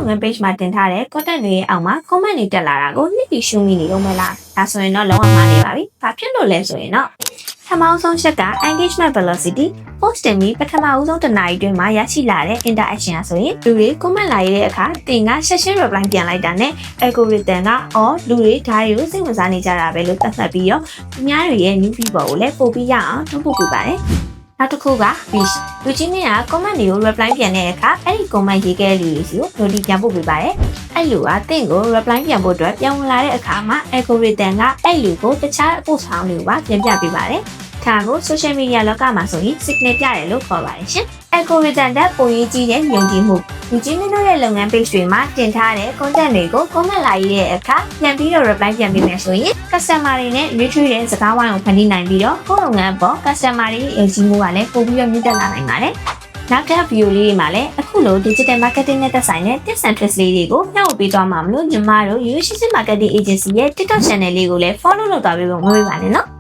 ငန်း page မှာတင်ထားတဲ့ content တွေရဲ့အောက်မှာ comment တွေတက်လာတာကိုနှစ်ပြီးရှုမိနေတော့မလားဒါဆိုရင်တော့လုံးဝမှားနေပါပြီဘာဖြစ်လို့လဲဆိုရင်တော့ပထမဆုံးချက်က engagement velocity post တင်ပြီးပထမဆုံးတစ်နာရီအတွင်းမှာရရှိလာတဲ့ interaction အဆိုရင်လူတွေ comment လာရတဲ့အခါတင်က session reply ပြန်လိုက်တာနဲ့ algorithm ကလူတွေဒါတွေကိုစိတ်ဝင်စားနေကြတာပဲလို့သတ်မှတ်ပြီးတော့သူများတွေရဲ့ new feed ပေါ်ကိုလည်းပို့ပြီးရအောင်တွန်းပို့ပေးပါတယ်နောက်တစ်ခုက wish လူချင်းတွေက comment တွေကို reply ပြန်တဲ့အခါအဲ့ဒီ comment ရေးခဲ့တဲ့လူတွေစီကို notification ပြန်ပို့ပေးပါတယ်အဲ့လူကတင့်ကို reply ပြန်ဖို့အတွက်ပြောင်းဝင်လာတဲ့အခါမှာ algorithm ကအဲ့လူကိုတခြား post ဆောင်တွေကိုပါပြန်ပြပေးပါတယ်ဒါကို social media လောကမှာဆိုရင် signal ပြတယ်လို့ခေါ်ပါတယ်ရှင် algorithm တဲ့ပုံရေးကြီးတဲ့ယုံကြည်မှုလူချင်းတို့ရဲ့လုပ်ငန်း page တွေမှာတင်ထားတဲ့ content တွေကို comment လာရတဲ့အခါပြန်ပြီးတော့ reply ပြန်ပေးမယ်ဆိုရင် customer တွေနဲ့ retrieve တဲ့စကားဝိုင်းကိုဖန်တီးနိုင်ပြီးတော့ကိုယ့်လုပ်ငန်းပေါ် customer တွေရဲ့ယုံကြည်မှုကလည်းပိုပြီးတော့မြင့်တက်လာနိုင်ပါတယ်နောက်ထပ် video လေးတွေမှာလည်းအခုလို digital marketing နဲ့သက်ဆိုင်တဲ့ tips and tricks လေးတွေကိုမျှဝေပေးသွားမှာမလို့ညီမတို့ Yoshi Marketing Agency ရဲ့ TikTok channel လေးကိုလည်း follow လုပ်သွားပေးဖို့မမေ့ပါနဲ့နော်